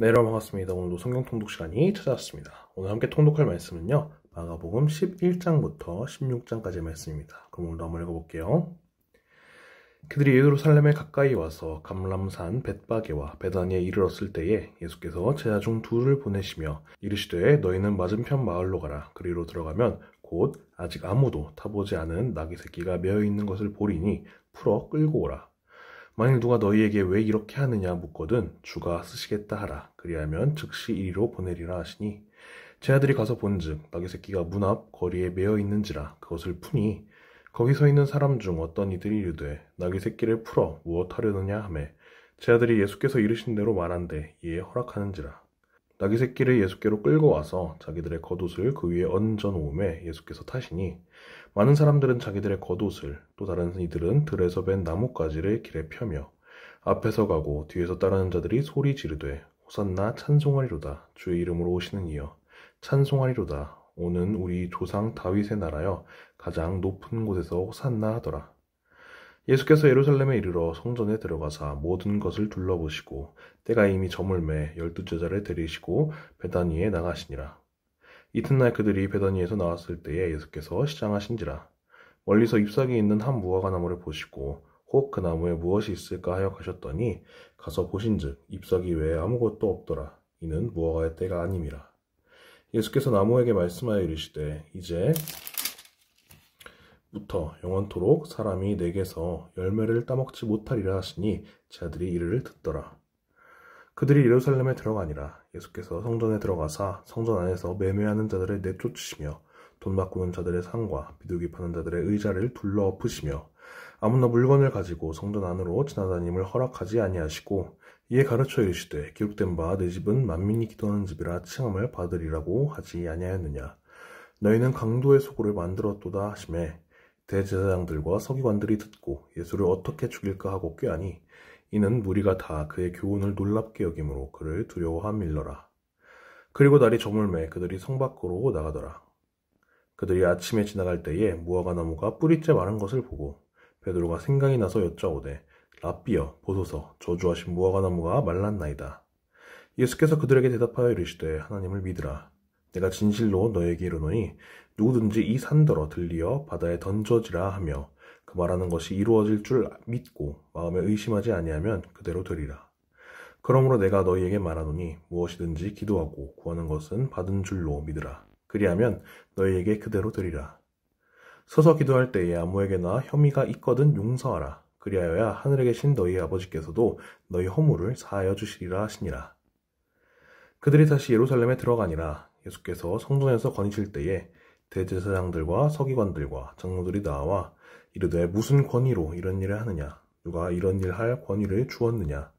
네, 여러분 반갑습니다. 오늘도 성경 통독 시간이 찾아왔습니다. 오늘 함께 통독할 말씀은요, 마가복음 11장부터 16장까지의 말씀입니다. 그럼 오늘도 한번 읽어볼게요. 그들이 예루살렘에 가까이 와서 감람산 벳바게와 베다니에 이르렀을 때에 예수께서 제자 중 둘을 보내시며 이르시되 너희는 맞은편 마을로 가라. 그리로 들어가면 곧 아직 아무도 타보지 않은 나귀 새끼가 메어 있는 것을 보리니 풀어 끌고 오라. 만일 누가 너희에게 왜 이렇게 하느냐 묻거든 주가 쓰시겠다 하라. 그리하면 즉시 이리로 보내리라 하시니 제 아들이 가서 본즉 나귀 새끼가 문 앞 거리에 메어 있는지라. 그것을 푸니 거기 서 있는 사람 중 어떤 이들이 이르되 나귀 새끼를 풀어 무엇 하려느냐 하매 제 아들이 예수께서 이르신 대로 말한대 이에 허락하는지라. 나귀 새끼를 예수께로 끌고 와서 자기들의 겉옷을 그 위에 얹어 놓음에 예수께서 타시니 많은 사람들은 자기들의 겉옷을 또 다른 이들은 들에서 벤 나뭇가지를 길에 펴며 앞에서 가고 뒤에서 따르는 자들이 소리 지르되 호산나 찬송하리로다. 주의 이름으로 오시는 이여 찬송하리로다. 오는 우리 조상 다윗의 나라여 가장 높은 곳에서 호산나 하더라. 예수께서 예루살렘에 이르러 성전에 들어가사 모든 것을 둘러보시고 때가 이미 저물매 12제자를 데리시고 베다니에 나가시니라. 이튿날 그들이 베다니에서 나왔을 때에 예수께서 시장하신지라. 멀리서 잎사귀 있는 한 무화과 나무를 보시고 혹 그 나무에 무엇이 있을까 하여 가셨더니 가서 보신즉 잎사귀 외에 아무것도 없더라. 이는 무화과의 때가 아님이라. 예수께서 나무에게 말씀하여 이르시되 이제 부터 영원토록 사람이 내게서 열매를 따먹지 못하리라 하시니 제 아들이 이를 듣더라. 그들이 예루살렘에 들어가니라. 예수께서 성전에 들어가사 성전 안에서 매매하는 자들을 내쫓으시며 돈 바꾸는 자들의 상과 비둘기 파는 자들의 의자를 둘러 엎으시며 아무나 물건을 가지고 성전 안으로 지나다님을 허락하지 아니하시고 이에 가르쳐 이르시되 기록된 바 내 집은 만민이 기도하는 집이라 칭함을 받으리라고 하지 아니하였느냐. 너희는 강도의 소굴을 만들었도다 하시매 대제사장들과 서기관들이 듣고 예수를 어떻게 죽일까 하고 꾀하니 이는 무리가 다 그의 교훈을 놀랍게 여김으로 그를 두려워함일러라. 그리고 날이 저물매 그들이 성 밖으로 나가더라. 그들이 아침에 지나갈 때에 무화과 나무가 뿌리째 마른 것을 보고 베드로가 생각이 나서 여짜오되 랍비여 보소서 저주하신 무화과 나무가 말랐나이다. 예수께서 그들에게 대답하여 이르시되 하나님을 믿으라. 내가 진실로 너에게 이르노니 누구든지 이 산더러 들리어 바다에 던져지라 하며 그 말하는 것이 이루어질 줄 믿고 마음에 의심하지 아니하면 그대로 되리라. 그러므로 내가 너희에게 말하노니 무엇이든지 기도하고 구하는 것은 받은 줄로 믿으라. 그리하면 너희에게 그대로 되리라. 서서 기도할 때에 아무에게나 혐의가 있거든 용서하라. 그리하여야 하늘에 계신 너희 아버지께서도 너희 허물을 사하여 주시리라 하시니라. 그들이 다시 예루살렘에 들어가니라. 예수께서 성전에서 거니실 때에 대제사장들과 서기관들과 장로들이 나와 이르되 무슨 권위로 이런 일을 하느냐? 누가 이런 일 할 권위를 주었느냐?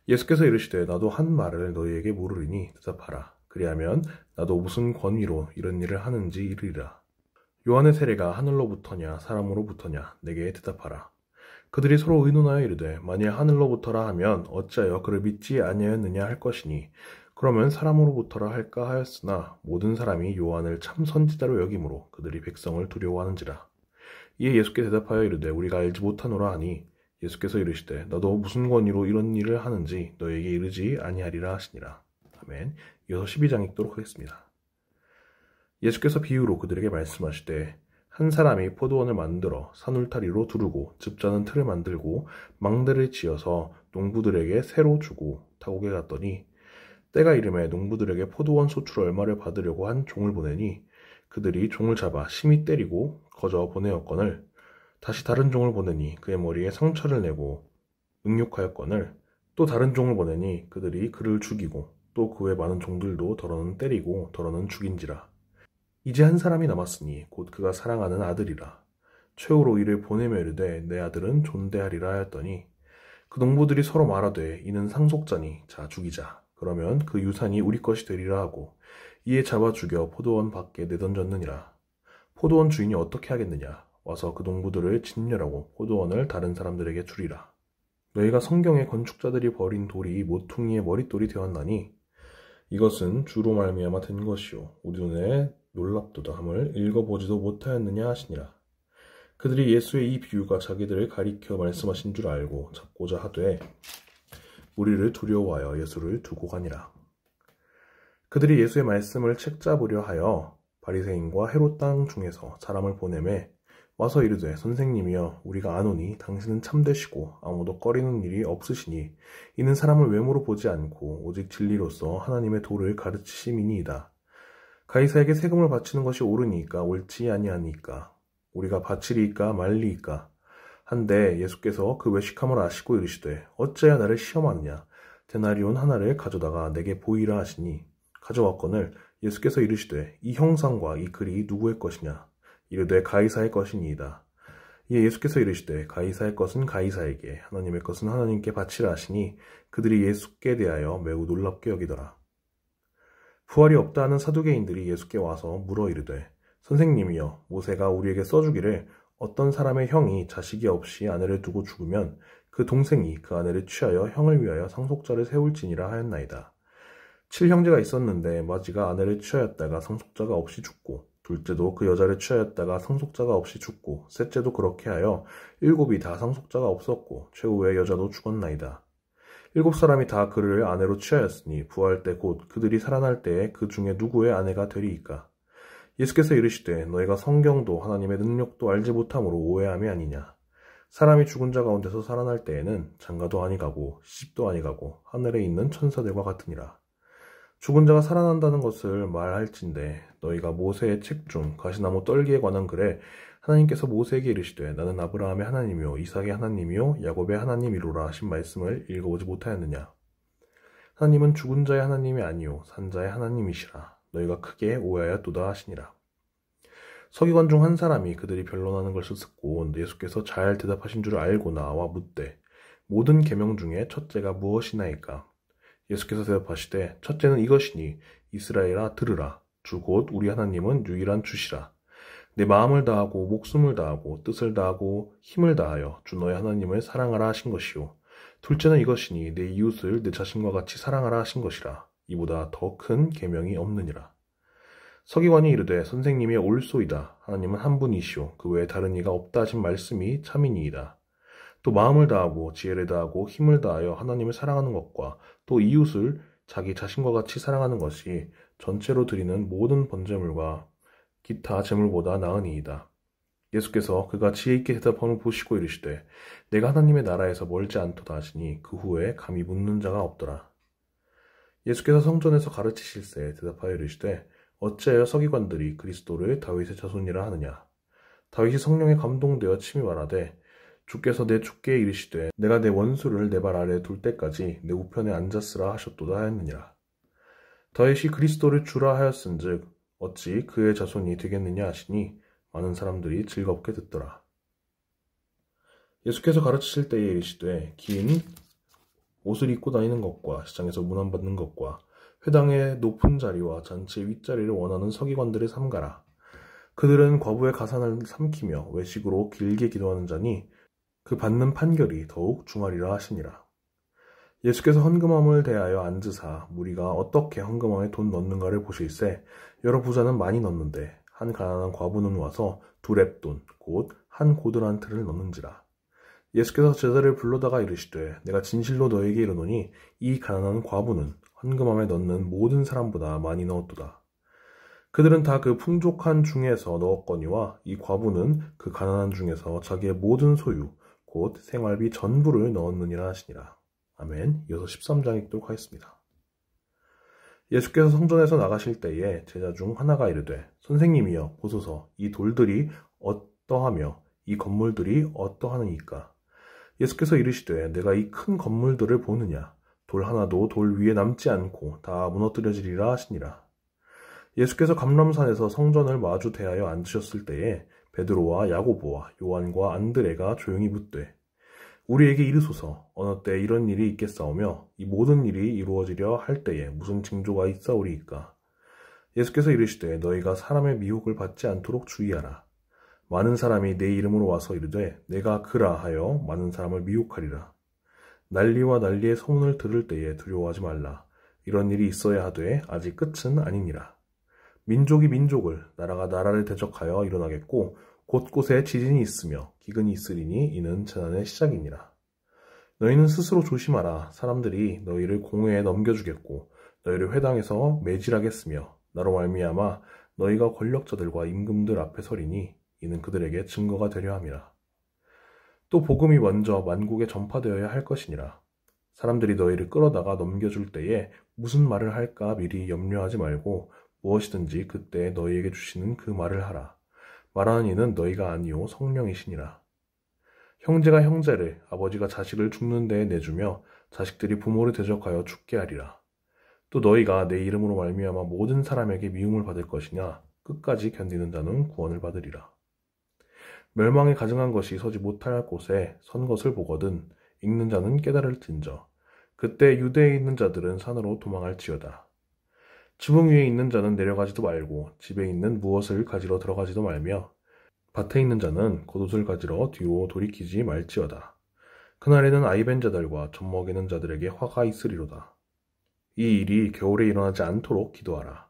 예수께서 이르시되 나도 한 말을 너희에게 물으리니 대답하라. 그리하면 나도 무슨 권위로 이런 일을 하는지 이르리라. 요한의 세례가 하늘로부터냐 사람으로부터냐 내게 대답하라. 그들이 서로 의논하여 이르되 만일 하늘로부터라 하면 어찌하여 그를 믿지 아니하였느냐 할 것이니 그러면 사람으로부터라 할까 하였으나 모든 사람이 요한을 참 선지자로 여김으로 그들이 백성을 두려워하는지라. 이에 예수께 대답하여 이르되 우리가 알지 못하노라 하니 예수께서 이르시되 나도 무슨 권위로 이런 일을 하는지 너에게 이르지 아니하리라 하시니라. 아멘. 이어서 12장 읽도록 하겠습니다. 예수께서 비유로 그들에게 말씀하시되 한 사람이 포도원을 만들어 산울타리로 두르고 즙자는 틀을 만들고 망대를 지어서 농부들에게 새로 주고 타국에 갔더니 때가 이름에 농부들에게 포도원 소출 얼마를 받으려고 한 종을 보내니 그들이 종을 잡아 심히 때리고 거저 보내었거늘 다시 다른 종을 보내니 그의 머리에 상처를 내고 응욕하였거늘 또 다른 종을 보내니 그들이 그를 죽이고 또 그 외 많은 종들도 더러는 때리고 더러는 죽인지라. 이제 한 사람이 남았으니 곧 그가 사랑하는 아들이라. 최후로 이를 보내며 이르되 내 아들은 존대하리라 하였더니 그 농부들이 서로 말하되 이는 상속자니 자 죽이자. 그러면 그 유산이 우리 것이 되리라 하고 이에 잡아 죽여 포도원 밖에 내던졌느니라. 포도원 주인이 어떻게 하겠느냐? 와서 그 농부들을 진멸하고 포도원을 다른 사람들에게 주리라. 너희가 성경의 건축자들이 버린 돌이 모퉁이의 머릿돌이 되었나니 이것은 주로 말미암아 된 것이요 우리 눈에 놀랍도다 함을 읽어보지도 못하였느냐 하시니라. 그들이 예수의 이 비유가 자기들을 가리켜 말씀하신 줄 알고 잡고자 하되 우리를 두려워하여 예수를 두고 가니라. 그들이 예수의 말씀을 책잡으려 하여 바리새인과 헤롯 땅 중에서 사람을 보내매 와서 이르되 선생님이여 우리가 아노니 당신은 참되시고 아무도 꺼리는 일이 없으시니 이는 사람을 외모로 보지 않고 오직 진리로서 하나님의 도를 가르치심이니이다. 가이사에게 세금을 바치는 것이 옳으니까 옳지 아니하니까 우리가 바치리이까 말리이까 한데 예수께서 그 외식함을 아시고 이르시되 어찌하여 나를 시험하느냐 데나리온 하나를 가져다가 내게 보이라 하시니 가져왔거늘 예수께서 이르시되 이 형상과 이 글이 누구의 것이냐 이르되 가이사의 것이니이다. 이에 예수께서 이르시되 가이사의 것은 가이사에게 하나님의 것은 하나님께 바치라 하시니 그들이 예수께 대하여 매우 놀랍게 여기더라. 부활이 없다 하는 사두개인들이 예수께 와서 물어 이르되 선생님이여 모세가 우리에게 써주기를 어떤 사람의 형이 자식이 없이 아내를 두고 죽으면 그 동생이 그 아내를 취하여 형을 위하여 상속자를 세울지니라 하였나이다. 7형제가 있었는데 마지가 아내를 취하였다가 상속자가 없이 죽고 둘째도 그 여자를 취하였다가 상속자가 없이 죽고 셋째도 그렇게 하여 7이 다 상속자가 없었고 최후의 여자도 죽었나이다. 7사람이 다 그를 아내로 취하였으니 부활 때 곧 그들이 살아날 때에 그 중에 누구의 아내가 되리이까. 예수께서 이르시되 너희가 성경도 하나님의 능력도 알지 못함으로 오해함이 아니냐. 사람이 죽은 자 가운데서 살아날 때에는 장가도 아니가고 시집도 아니가고 하늘에 있는 천사들과 같으니라. 죽은 자가 살아난다는 것을 말할진대 너희가 모세의 책 중 가시나무 떨기에 관한 글에 하나님께서 모세에게 이르시되 나는 아브라함의 하나님이요 이삭의 하나님이요 야곱의 하나님이로라 하신 말씀을 읽어보지 못하였느냐. 하나님은 죽은 자의 하나님이 아니요 산 자의 하나님이시라. 너희가 크게 오해하였도다 하시니라. 서기관 중 한 사람이 그들이 변론하는 것을 듣고 예수께서 잘 대답하신 줄 알고 나와 묻되 모든 계명 중에 첫째가 무엇이나이까. 예수께서 대답하시되 첫째는 이것이니 이스라엘아 들으라. 주 곧 우리 하나님은 유일한 주시라. 내 마음을 다하고 목숨을 다하고 뜻을 다하고 힘을 다하여 주 너의 하나님을 사랑하라 하신 것이요. 둘째는 이것이니 내 이웃을 내 자신과 같이 사랑하라 하신 것이라. 이보다 더 큰 계명이 없느니라. 서기관이 이르되 선생님이 옳소이다. 하나님은 한 분이시오. 그 외에 다른 이가 없다 하신 말씀이 참이니이다. 또 마음을 다하고 지혜를 다하고 힘을 다하여 하나님을 사랑하는 것과 또 이웃을 자기 자신과 같이 사랑하는 것이 전체로 드리는 모든 번제물과 기타 제물보다 나으니이다. 예수께서 그가 지혜 있게 대답함을 보시고 이르시되 내가 하나님의 나라에서 멀지 않도다 하시니 그 후에 감히 묻는 자가 없더라. 예수께서 성전에서 가르치실세 대답하여 이르시되 어찌하여 서기관들이 그리스도를 다윗의 자손이라 하느냐. 다윗이 성령에 감동되어 침이 말하되 주께서 내 주께 이르시되 내가 내 원수를 내 발 아래에 둘 때까지 내 우편에 앉았으라 하셨도다 하였느니라. 다윗이 그리스도를 주라 하였은즉 어찌 그의 자손이 되겠느냐 하시니 많은 사람들이 즐겁게 듣더라. 예수께서 가르치실 때에 이르시되 긴 옷을 입고 다니는 것과 시장에서 문안받는 것과 회당의 높은 자리와 잔치의 윗자리를 원하는 서기관들을 삼가라. 그들은 과부의 가산을 삼키며 외식으로 길게 기도하는 자니 그 받는 판결이 더욱 중하리라 하시니라. 예수께서 헌금함을 대하여 앉으사 무리가 어떻게 헌금함에 돈 넣는가를 보실세 여러 부자는 많이 넣는데 한 가난한 과부는 와서 2렙돈 곧 한 고들 한 틀을 넣는지라. 예수께서 제자를 불러다가 이르시되 내가 진실로 너에게 이르노니 이 가난한 과부는 헌금함에 넣는 모든 사람보다 많이 넣었도다. 그들은 다 그 풍족한 중에서 넣었거니와 이 과부는 그 가난한 중에서 자기의 모든 소유 곧 생활비 전부를 넣었느니라 하시니라. 아멘. 이어서 13장 읽도록 하겠습니다. 예수께서 성전에서 나가실 때에 제자 중 하나가 이르되 선생님이여 보소서 이 돌들이 어떠하며 이 건물들이 어떠하느니까. 예수께서 이르시되 내가 이 큰 건물들을 보느냐. 돌 하나도 돌 위에 남지 않고 다 무너뜨려지리라 하시니라. 예수께서 감람산에서 성전을 마주 대하여 앉으셨을 때에 베드로와 야고보와 요한과 안드레가 조용히 묻되 우리에게 이르소서 어느 때 이런 일이 있겠사오며 이 모든 일이 이루어지려 할 때에 무슨 징조가 있사오리이까. 예수께서 이르시되 너희가 사람의 미혹을 받지 않도록 주의하라. 많은 사람이 내 이름으로 와서 이르되 내가 그라 하여 많은 사람을 미혹하리라. 난리와 난리의 소문을 들을 때에 두려워하지 말라. 이런 일이 있어야 하되 아직 끝은 아니니라. 민족이 민족을 나라가 나라를 대적하여 일어나겠고 곳곳에 지진이 있으며 기근이 있으리니 이는 재난의 시작이니라. 너희는 스스로 조심하라. 사람들이 너희를 공회에 넘겨주겠고 너희를 회당에서 매질하겠으며 나로 말미암아 너희가 권력자들과 임금들 앞에 서리니 이는 그들에게 증거가 되려 함이라. 또 복음이 먼저 만국에 전파되어야 할 것이니라. 사람들이 너희를 끌어다가 넘겨줄 때에 무슨 말을 할까 미리 염려하지 말고 무엇이든지 그때 너희에게 주시는 그 말을 하라. 말하는 이는 너희가 아니요 성령이시니라. 형제가 형제를, 아버지가 자식을 죽는 데에 내주며 자식들이 부모를 대적하여 죽게 하리라. 또 너희가 내 이름으로 말미암아 모든 사람에게 미움을 받을 것이냐 끝까지 견디는 자는 구원을 받으리라. 멸망에 가증한 것이 서지 못할 곳에 선 것을 보거든 읽는 자는 깨달을진저. 그때 유대에 있는 자들은 산으로 도망할지어다. 지붕 위에 있는 자는 내려가지도 말고 집에 있는 무엇을 가지러 들어가지도 말며 밭에 있는 자는 겉옷을 가지러 뒤로 돌이키지 말지어다. 그날에는 아이벤 자들과 젖먹이는 자들에게 화가 있으리로다. 이 일이 겨울에 일어나지 않도록 기도하라.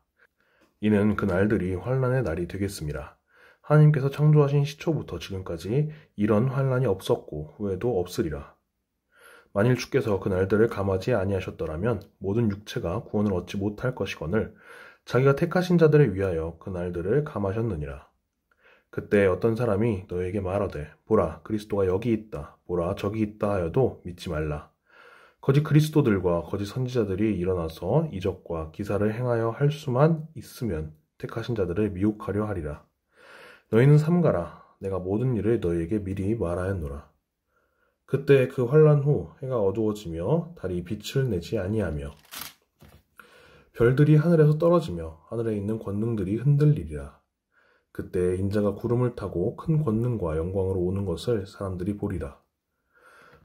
이는 그 날들이 환난의 날이 되겠습니다. 하나님께서 창조하신 시초부터 지금까지 이런 환난이 없었고 후에도 없으리라. 만일 주께서 그 날들을 감하지 아니하셨더라면 모든 육체가 구원을 얻지 못할 것이거늘 자기가 택하신 자들을 위하여 그 날들을 감하셨느니라. 그때 어떤 사람이 너에게 말하되 보라 그리스도가 여기 있다 보라 저기 있다 하여도 믿지 말라. 거짓 그리스도들과 거짓 선지자들이 일어나서 이적과 기사를 행하여 할 수만 있으면 택하신 자들을 미혹하려 하리라. 너희는 삼가라. 내가 모든 일을 너희에게 미리 말하였노라. 그때 그 환난 후 해가 어두워지며 달이 빛을 내지 아니하며 별들이 하늘에서 떨어지며 하늘에 있는 권능들이 흔들리리라. 그때 인자가 구름을 타고 큰 권능과 영광으로 오는 것을 사람들이 보리라.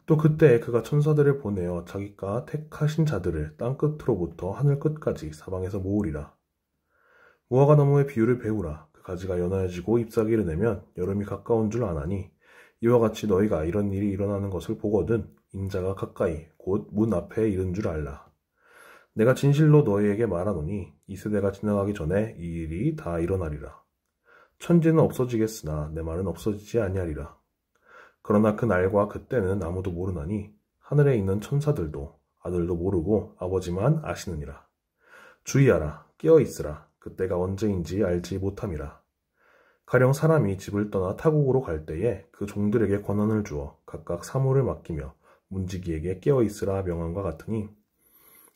또 그때 그가 천사들을 보내어 자기가 택하신 자들을 땅 끝으로부터 하늘 끝까지 사방에서 모으리라. 무화과 나무의 비유를 배우라. 그 가지가 연하여지고 잎사귀를 내면 여름이 가까운 줄 아나니 이와 같이 너희가 이런 일이 일어나는 것을 보거든 인자가 가까이 곧 문 앞에 이른 줄 알라. 내가 진실로 너희에게 말하노니 이 세대가 지나가기 전에 이 일이 다 일어나리라. 천지는 없어지겠으나 내 말은 없어지지 아니하리라. 그러나 그 날과 그때는 아무도 모르나니 하늘에 있는 천사들도 아들도 모르고 아버지만 아시느니라. 주의하라. 깨어있으라. 그때가 언제인지 알지 못함이라. 가령 사람이 집을 떠나 타국으로 갈 때에 그 종들에게 권한을 주어 각각 사물을 맡기며 문지기에게 깨어있으라 명함과 같으니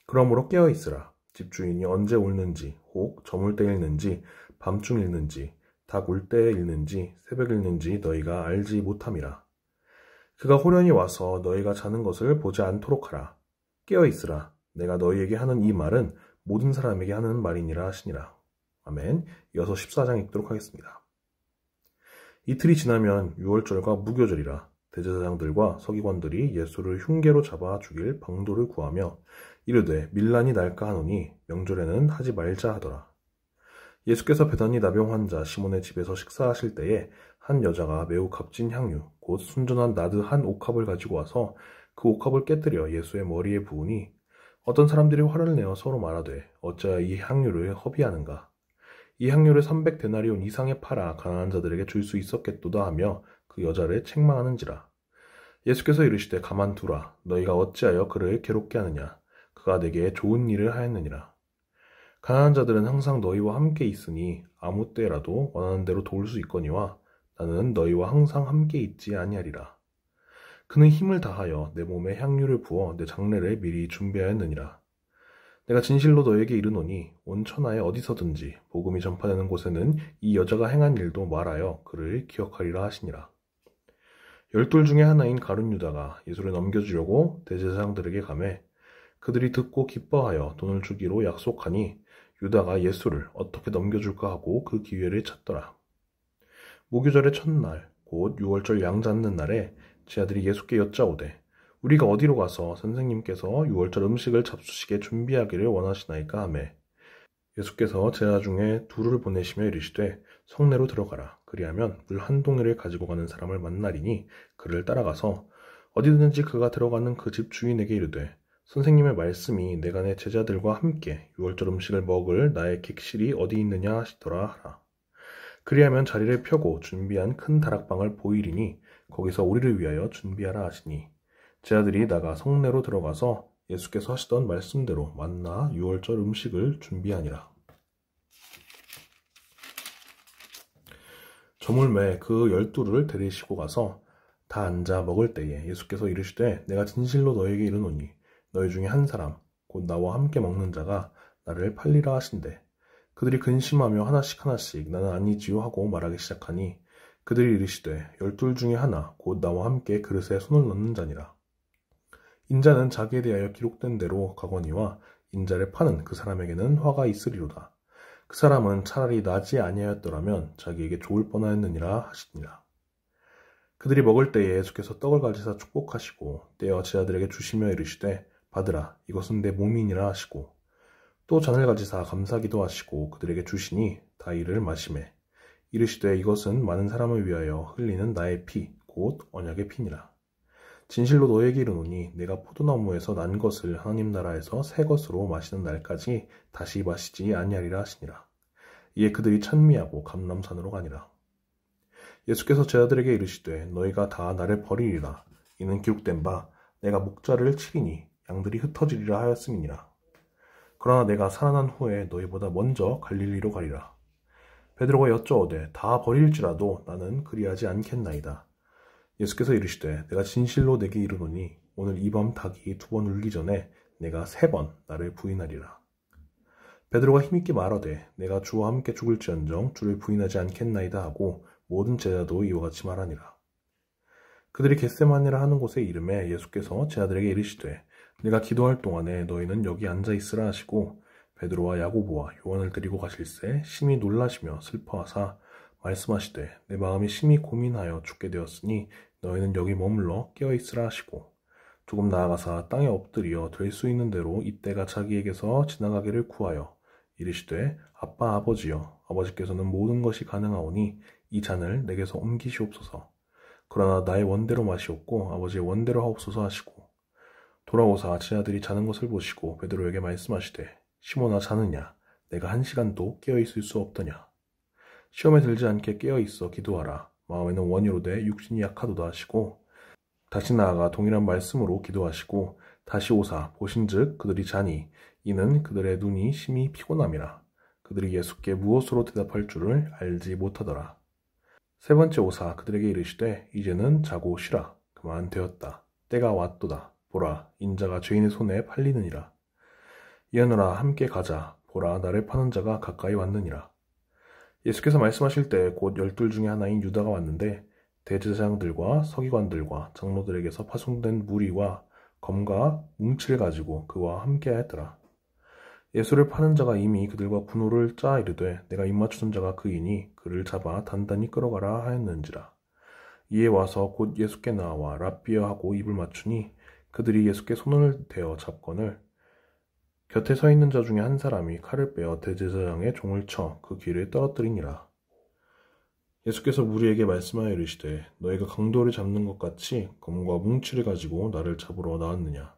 그러므로 깨어있으라. 집주인이 언제 울는지 혹 저물 때 읽는지 밤중 읽는지 닭 울 때에 읽는지 새벽 읽는지 너희가 알지 못함이라. 그가 호련히 와서 너희가 자는 것을 보지 않도록 하라. 깨어있으라. 내가 너희에게 하는 이 말은 모든 사람에게 하는 말이니라 하시니라. 아멘. 이어서 14장 읽도록 하겠습니다. 이틀이 지나면 유월절과 무교절이라. 대제사장들과 서기관들이 예수를 흉계로 잡아 죽일 방도를 구하며 이르되 밀란이 날까 하노니 명절에는 하지 말자 하더라. 예수께서 베다니 나병 환자 시몬의 집에서 식사하실 때에 한 여자가 매우 값진 향유 곧 순전한 나드 한 옥합을 가지고 와서 그 옥합을 깨뜨려 예수의 머리에 부으니 어떤 사람들이 화를 내어 서로 말하되 어찌하여 이 향유를 허비하는가. 이 향유를 300데나리온 이상에 팔아 가난한 자들에게 줄 수 있었겠도다 하며 그 여자를 책망하는지라. 예수께서 이르시되 가만두라. 너희가 어찌하여 그를 괴롭게 하느냐. 그가 내게 좋은 일을 하였느니라. 가난한 자들은 항상 너희와 함께 있으니 아무 때라도 원하는 대로 도울 수 있거니와 나는 너희와 항상 함께 있지 아니하리라. 그는 힘을 다하여 내 몸에 향유를 부어 내 장례를 미리 준비하였느니라. 내가 진실로 너에게 이르노니 온 천하에 어디서든지 복음이 전파되는 곳에는 이 여자가 행한 일도 말하여 그를 기억하리라 하시니라. 12 중에 하나인 가룟 유다가 예수를 넘겨주려고 대제사장들에게 가매 그들이 듣고 기뻐하여 돈을 주기로 약속하니 유다가 예수를 어떻게 넘겨줄까 하고 그 기회를 찾더라. 무교절의 첫날 곧 유월절 양 잡는 날에 제 아들이 예수께 여짜오되 우리가 어디로 가서 선생님께서 유월절 음식을 잡수시게 준비하기를 원하시나이까 하매 예수께서 제자 중에 둘을 보내시며 이르시되 성내로 들어가라. 그리하면 물 한 동이를 가지고 가는 사람을 만나리니 그를 따라가서 어디든지 그가 들어가는 그 집 주인에게 이르되 선생님의 말씀이 내가 내 제자들과 함께 유월절 음식을 먹을 나의 객실이 어디 있느냐 하시더라 하라. 그리하면 자리를 펴고 준비한 큰 다락방을 보이리니 거기서 우리를 위하여 준비하라 하시니 제 아들이 나가 성내로 들어가서 예수께서 하시던 말씀대로 만나 유월절 음식을 준비하니라. 저물매 그 12를 데리시고 가서 다 앉아 먹을 때에 예수께서 이르시되 내가 진실로 너에게 이르노니 너희 중에 한 사람 곧 나와 함께 먹는 자가 나를 팔리라 하신대. 그들이 근심하며 하나씩 나는 아니지요 하고 말하기 시작하니 그들이 이르시되 12 중에 하나 곧 나와 함께 그릇에 손을 넣는 자니라. 인자는 자기에 대하여 기록된 대로 가거니와 인자를 파는 그 사람에게는 화가 있으리로다. 그 사람은 차라리 나지 아니하였더라면 자기에게 좋을 뻔하였느니라 하시니라. 그들이 먹을 때에 예수께서 떡을 가지사 축복하시고 떼어 제자들에게 주시며 이르시되 받으라 이것은 내 몸이니라 하시고 또 잔을 가지사 감사기도 하시고 그들에게 주시니 다 이를 마시매 이르시되 이것은 많은 사람을 위하여 흘리는 나의 피 곧 언약의 피니라. 진실로 너에게 이르노니 내가 포도나무에서 난 것을 하나님 나라에서 새 것으로 마시는 날까지 다시 마시지 아니하리라 하시니라. 이에 그들이 찬미하고 감람산으로 가니라. 예수께서 제자들에게 이르시되 너희가 다 나를 버리리라. 이는 기록된 바 내가 목자를 치리니 양들이 흩어지리라 하였음이니라. 그러나 내가 살아난 후에 너희보다 먼저 갈릴리로 가리라. 베드로가 여쭈어되 다 버릴지라도 나는 그리하지 않겠나이다. 예수께서 이르시되 내가 진실로 내게 이르노니 오늘 이 밤 닭이 2번 울기 전에 내가 3번 나를 부인하리라. 베드로가 힘있게 말하되 내가 주와 함께 죽을지언정 주를 부인하지 않겠나이다 하고 모든 제자도 이와 같이 말하니라. 그들이 겟세마네라 하는 곳에 이름에 예수께서 제자들에게 이르시되 내가 기도할 동안에 너희는 여기 앉아 있으라 하시고 베드로와 야고보와 요한을 데리고 가실새 심히 놀라시며 슬퍼하사 말씀하시되 내 마음이 심히 고민하여 죽게 되었으니 너희는 여기 머물러 깨어있으라 하시고 조금 나아가사 땅에 엎드려 될 수 있는 대로 이때가 자기에게서 지나가기를 구하여 이르시되 아빠 아버지여 아버지께서는 모든 것이 가능하오니 이 잔을 내게서 옮기시옵소서. 그러나 나의 원대로 마시옵고 아버지의 원대로 하옵소서 하시고 돌아오사 제자들이 자는 것을 보시고 베드로에게 말씀하시되 시몬아 자느냐 내가 1시간도 깨어있을 수 없더냐. 시험에 들지 않게 깨어있어 기도하라. 마음에는 원이로되 육신이 약하도다 하시고 다시 나아가 동일한 말씀으로 기도하시고 다시 오사 보신즉 그들이 자니 이는 그들의 눈이 심히 피곤함이라. 그들이 예수께 무엇으로 대답할 줄을 알지 못하더라. 세 번째 오사 그들에게 이르시되 이제는 자고 쉬라. 그만 되었다. 때가 왔도다. 보라 인자가 죄인의 손에 팔리느니라. 이하노라 함께 가자. 보라 나를 파는 자가 가까이 왔느니라. 예수께서 말씀하실 때 곧 12 중에 하나인 유다가 왔는데 대제사장들과 서기관들과 장로들에게서 파송된 무리와 검과 뭉치를 가지고 그와 함께 하였더라. 예수를 파는 자가 이미 그들과 분호를 짜 이르되 내가 입맞추는 자가 그이니 그를 잡아 단단히 끌어가라 하였는지라. 이에 와서 곧 예수께 나와 랍비여 하고 입을 맞추니 그들이 예수께 손을 대어 잡거늘 곁에 서 있는 자 중에 한 사람이 칼을 빼어 대제사장의 종을 쳐 그 귀를 떨어뜨리니라. 예수께서 무리에게 말씀하여 이르시되 너희가 강도를 잡는 것 같이 검과 뭉치를 가지고 나를 잡으러 나왔느냐.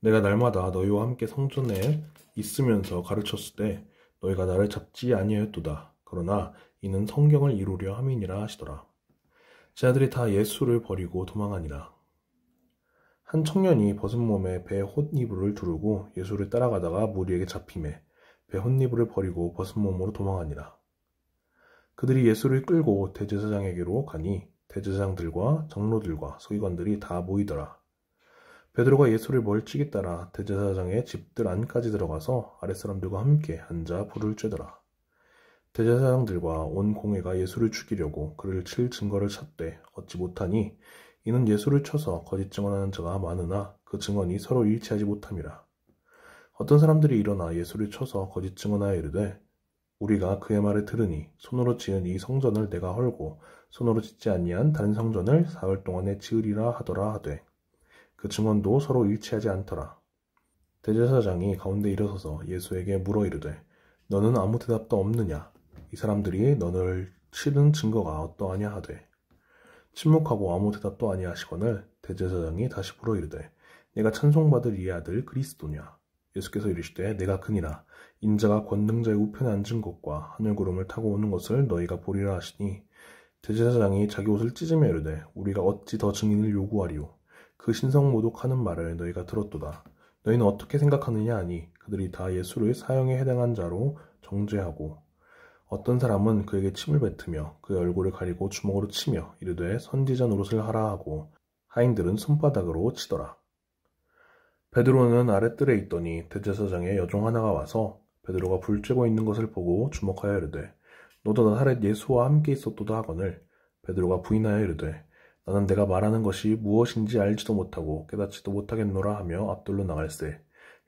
내가 날마다 너희와 함께 성전에 있으면서 가르쳤을 때 너희가 나를 잡지 아니하였도다. 그러나 이는 성경을 이루려 함이니라 하시더라. 제자들이 다 예수를 버리고 도망하니라. 한 청년이 벗은 몸에 배 홑이불을 두르고 예수를 따라가다가 무리에게 잡히매 배 홑이불을 버리고 벗은 몸으로 도망하니라. 그들이 예수를 끌고 대제사장에게로 가니 대제사장들과 장로들과 서기관들이 다 모이더라. 베드로가 예수를 멀찍이 따라 대제사장의 집들 안까지 들어가서 아랫사람들과 함께 앉아 불을 쬐더라. 대제사장들과 온 공회가 예수를 죽이려고 그를 칠 증거를 찾되 얻지 못하니 이는 예수를 쳐서 거짓 증언하는 자가 많으나 그 증언이 서로 일치하지 못함이라. 어떤 사람들이 일어나 예수를 쳐서 거짓 증언하여 이르되 우리가 그의 말을 들으니 손으로 지은 이 성전을 내가 헐고 손으로 짓지 아니한 다른 성전을 사흘 동안에 지으리라 하더라 하되 그 증언도 서로 일치하지 않더라. 대제사장이 가운데 일어서서 예수에게 물어 이르되 너는 아무 대답도 없느냐. 이 사람들이 너를 치는 증거가 어떠하냐 하되 침묵하고 아무 대답도 아니하시거늘 대제사장이 다시 물어 이르되 내가 찬송받을 이 아들 그리스도냐. 예수께서 이르시되 내가 그니라. 인자가 권능자의 우편에 앉은 것과 하늘구름을 타고 오는 것을 너희가 보리라 하시니 대제사장이 자기 옷을 찢으며 이르되 우리가 어찌 더 증인을 요구하리오. 그 신성모독하는 말을 너희가 들었도다. 너희는 어떻게 생각하느냐 하니 그들이 다 예수를 사형에 해당한 자로 정죄하고 어떤 사람은 그에게 침을 뱉으며 그의 얼굴을 가리고 주먹으로 치며 이르되 선지자 노릇을 하라 하고 하인들은 손바닥으로 치더라. 베드로는 아랫뜰에 있더니 대제사장의 여종 하나가 와서 베드로가 불 쬐고 있는 것을 보고 주목하여 이르되 너도 나사렛 예수와 함께 있었도다 하거늘 베드로가 부인하여 이르되 나는 내가 말하는 것이 무엇인지 알지도 못하고 깨닫지도 못하겠노라 하며 앞돌로 나갈새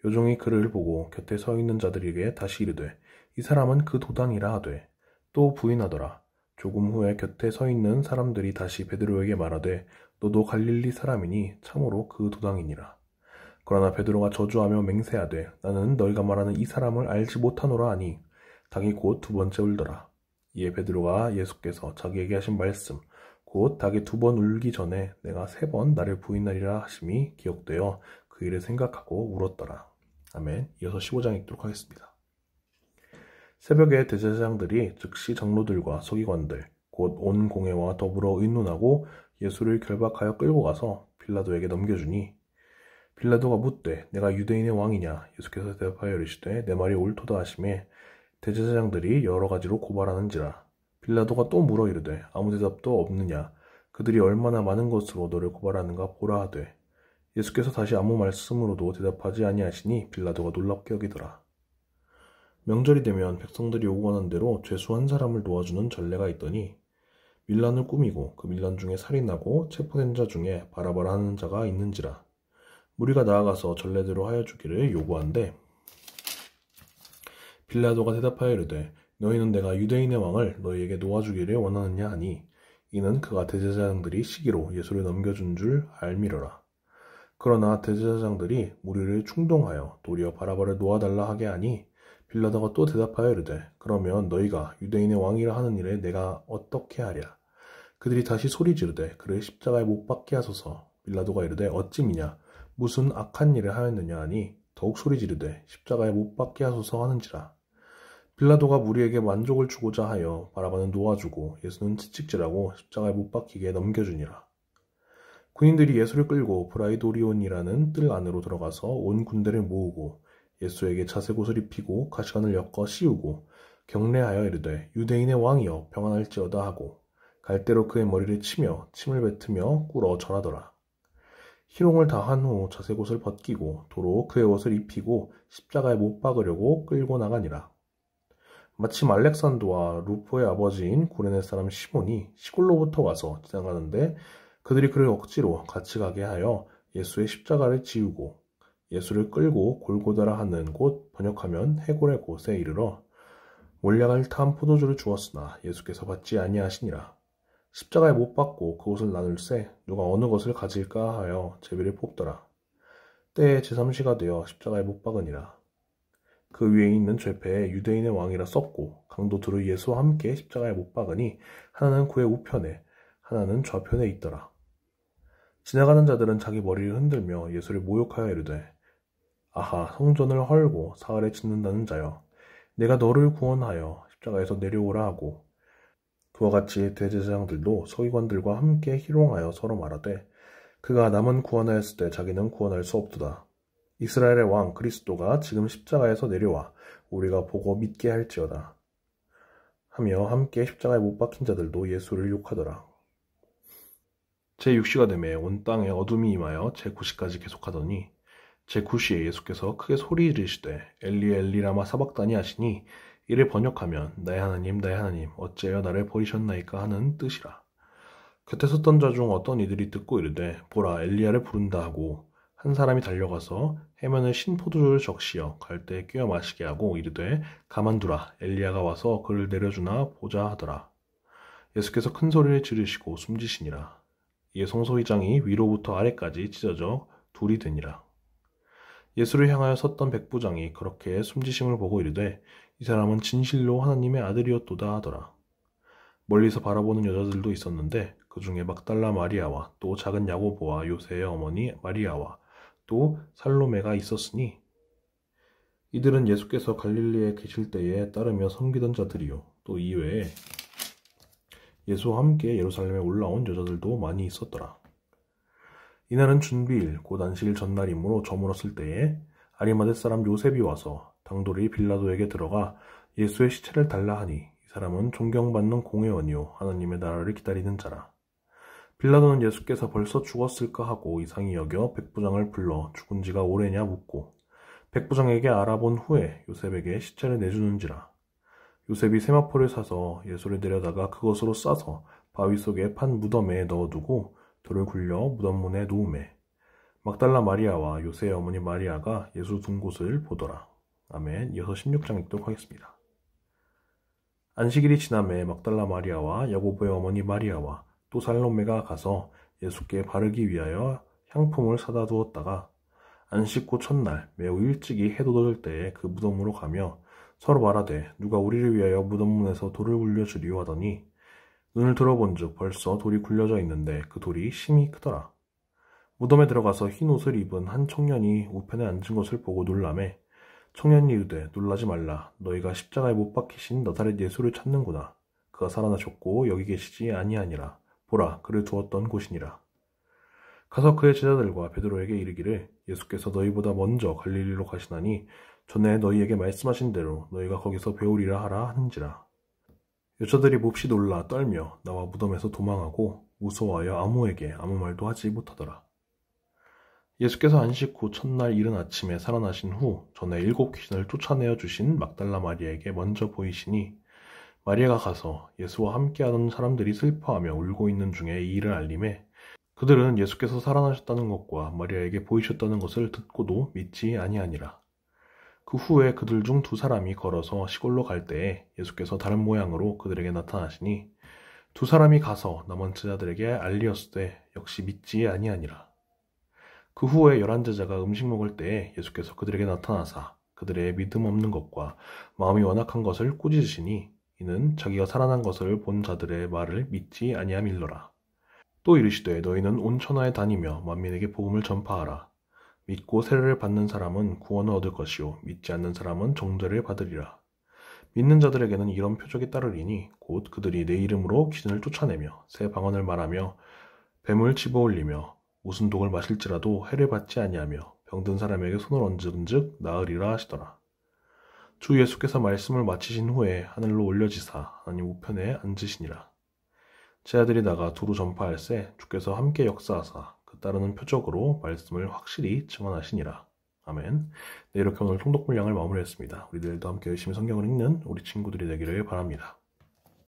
여종이 그를 보고 곁에 서 있는 자들에게 다시 이르되 이 사람은 그 도당이라 하되 또 부인하더라. 조금 후에 곁에 서 있는 사람들이 다시 베드로에게 말하되 너도 갈릴리 사람이니 참으로 그 도당이니라. 그러나 베드로가 저주하며 맹세하되 나는 너희가 말하는 이 사람을 알지 못하노라 하니 닭이 곧 두 번째 울더라. 이에 베드로가 예수께서 자기에게 하신 말씀 곧 닭이 두 번 울기 전에 내가 세 번 나를 부인하리라 하심이 기억되어 그 일을 생각하고 울었더라. 아멘. 이어서 15장 읽도록 하겠습니다. 새벽에 대제사장들이 즉시 장로들과 서기관들 곧 온 공회와 더불어 의논하고 예수를 결박하여 끌고 가서 빌라도에게 넘겨주니 빌라도가 묻되 내가 유대인의 왕이냐 예수께서 대답하여 이르시되 내 말이 옳도다 하시매 대제사장들이 여러 가지로 고발하는지라. 빌라도가 또 물어 이르되 아무 대답도 없느냐 그들이 얼마나 많은 것으로 너를 고발하는가 보라 하되 예수께서 다시 아무 말씀으로도 대답하지 아니하시니 빌라도가 놀랍게 여기더라. 명절이 되면 백성들이 요구하는 대로 죄수 한 사람을 놓아주는 전례가 있더니 밀란을 꾸미고 그 밀란 중에 살인하고 체포된 자 중에 바라바라 하는 자가 있는지라. 무리가 나아가서 전례대로 하여 주기를 요구한데 빌라도가 대답하여 이르되 너희는 내가 유대인의 왕을 너희에게 놓아주기를 원하느냐 하니 이는 그가 대제사장들이 시기로 예수를 넘겨준 줄 알미러라. 그러나 대제사장들이 무리를 충동하여 도리어 바라바를 놓아달라 하게 하니 빌라도가 또 대답하여 이르되 그러면 너희가 유대인의 왕이라 하는 일에 내가 어떻게 하랴. 그들이 다시 소리 지르되 그를 십자가에 못 박게 하소서. 빌라도가 이르되 어찌미냐 무슨 악한 일을 하였느냐 하니 더욱 소리 지르되 십자가에 못 박게 하소서 하는지라. 빌라도가 무리에게 만족을 주고자 하여 바라바는 놓아주고 예수는 채찍질하고 십자가에 못 박히게 넘겨주니라. 군인들이 예수를 끌고 브라이도리온이라는 뜰 안으로 들어가서 온 군대를 모으고 예수에게 자색옷을 입히고 가시관을 엮어 씌우고 경례하여 이르되 유대인의 왕이여 평안할지어다 하고 갈대로 그의 머리를 치며 침을 뱉으며 꿇어 절하더라. 희롱을 다한 후 자색옷을 벗기고 도로 그의 옷을 입히고 십자가에 못 박으려고 끌고 나가니라. 마침 알렉산더와 루포의 아버지인 구레네 사람 시몬이 시골로부터 와서 지나가는데 그들이 그를 억지로 같이 가게 하여 예수의 십자가를 지우고 예수를 끌고 골고다라 하는 곳 번역하면 해골의 곳에 이르러 몰약을 탄 포도주를 주었으나 예수께서 받지 아니하시니라. 십자가에 못 박고 그 옷을 나눌새 누가 어느 것을 가질까 하여 제비를 뽑더라. 때에 제3시가 되어 십자가에 못 박으니라. 그 위에 있는 죄패에 유대인의 왕이라 썼고 강도 둘의 예수와 함께 십자가에 못 박으니 하나는 그의 우편에 하나는 좌편에 있더라. 지나가는 자들은 자기 머리를 흔들며 예수를 모욕하여 이르되 아하 성전을 헐고 사흘에 짓는다는 자여 내가 너를 구원하여 십자가에서 내려오라 하고 그와 같이 대제사장들도 서기관들과 함께 희롱하여 서로 말하되 그가 남은 구원하였을 때 자기는 구원할 수 없도다. 이스라엘의 왕 그리스도가 지금 십자가에서 내려와 우리가 보고 믿게 할지어다 하며 함께 십자가에 못 박힌 자들도 예수를 욕하더라. 제6시가 되매 온 땅에 어둠이 임하여 제9시까지 계속하더니 제9시에 예수께서 크게 소리 지르시되 엘리 엘리 라마 사박다니 하시니 이를 번역하면 나의 하나님 어찌하여 나를 버리셨나이까 하는 뜻이라. 곁에 섰던 자 중 어떤 이들이 듣고 이르되 보라 엘리야를 부른다 하고 한 사람이 달려가서 해면에 신 포도주를 적시어 갈대에 끼워 마시게 하고 이르되 가만두라 엘리야가 와서 그를 내려주나 보자 하더라. 예수께서 큰 소리를 지르시고 숨지시니라. 이에 성소의장이 위로부터 아래까지 찢어져 둘이 되니라. 예수를 향하여 섰던 백부장이 그렇게 숨지심을 보고 이르되 이 사람은 진실로 하나님의 아들이었도다 하더라. 멀리서 바라보는 여자들도 있었는데 그 중에 막달라 마리아와 또 작은 야고보와 요새의 어머니 마리아와 또 살로메가 있었으니 이들은 예수께서 갈릴리에 계실 때에 따르며 섬기던 자들이요 또 이외에 예수와 함께 예루살렘에 올라온 여자들도 많이 있었더라. 이날은 준비일 곧 안식일 전날이므로 저물었을 때에 아리마대 사람 요셉이 와서 당돌이 빌라도에게 들어가 예수의 시체를 달라 하니 이 사람은 존경받는 공회원이요 하나님의 나라를 기다리는 자라. 빌라도는 예수께서 벌써 죽었을까 하고 이상히 여겨 백부장을 불러 죽은 지가 오래냐 묻고 백부장에게 알아본 후에 요셉에게 시체를 내주는지라. 요셉이 세마포를 사서 예수를 내려다가 그것으로 싸서 바위 속에 판 무덤에 넣어두고 돌을 굴려 무덤 문에 놓으매 막달라 마리아와 요새의 어머니 마리아가 예수 둔 곳을 보더라. 아멘. 이어서 16장 읽도록 하겠습니다. 안식일이 지남에 막달라 마리아와 야고보의 어머니 마리아와 또 살로메가 가서 예수께 바르기 위하여 향품을 사다 두었다가 안식 후 첫날 매우 일찍이 해 돋을 때에 그 무덤으로 가며 서로 말하되 누가 우리를 위하여 무덤 문에서 돌을 굴려주리오 하더니 눈을 들어본즉 벌써 돌이 굴려져 있는데 그 돌이 심히 크더라. 무덤에 들어가서 흰 옷을 입은 한 청년이 우편에 앉은 것을 보고 놀라매 청년이 이르되 놀라지 말라. 너희가 십자가에 못 박히신 나사렛 예수를 찾는구나. 그가 살아나셨고 여기 계시지 아니하니라. 보라, 그를 두었던 곳이니라. 가서 그의 제자들과 베드로에게 이르기를 예수께서 너희보다 먼저 갈릴리로 가시나니 전에 너희에게 말씀하신 대로 너희가 거기서 배우리라 하라 하는지라. 여자들이 몹시 놀라 떨며 나와 무덤에서 도망하고 무서워하여 아무에게 아무 말도 하지 못하더라. 예수께서 안식 후 첫날 이른 아침에 살아나신 후 전에 7 귀신을 쫓아내어 주신 막달라 마리아에게 먼저 보이시니 마리아가 가서 예수와 함께하던 사람들이 슬퍼하며 울고 있는 중에 이 일을 알림해 그들은 예수께서 살아나셨다는 것과 마리아에게 보이셨다는 것을 듣고도 믿지 아니하니라. 그 후에 그들 중 2 사람이 걸어서 시골로 갈 때에 예수께서 다른 모양으로 그들에게 나타나시니 2 사람이 가서 남은 제자들에게 알리었으되 역시 믿지 아니하니라. 그 후에 11 제자가 음식 먹을 때에 예수께서 그들에게 나타나사 그들의 믿음 없는 것과 마음이 완악한 것을 꾸짖으시니 이는 자기가 살아난 것을 본 자들의 말을 믿지 아니함일러라. 또 이르시되 너희는 온 천하에 다니며 만민에게 복음을 전파하라. 믿고 세례를 받는 사람은 구원을 얻을 것이요 믿지 않는 사람은 정죄를 받으리라. 믿는 자들에게는 이런 표적이 따르리니 곧 그들이 내 이름으로 귀신을 쫓아내며 새 방언을 말하며 뱀을 집어올리며 무슨 독을 마실지라도 해를 받지 아니하며 병든 사람에게 손을 얹은즉 나으리라 하시더라. 주 예수께서 말씀을 마치신 후에 하늘로 올려지사 하나님 우편에 앉으시니라. 제자들이 나가 두루 전파할세 주께서 함께 역사하사 그 따르는 표적으로 말씀을 확실히 증언하시니라. 아멘. 네, 이렇게 오늘 통독 분량을 마무리했습니다. 우리들도 함께 열심히 성경을 읽는 우리 친구들이 되기를 바랍니다.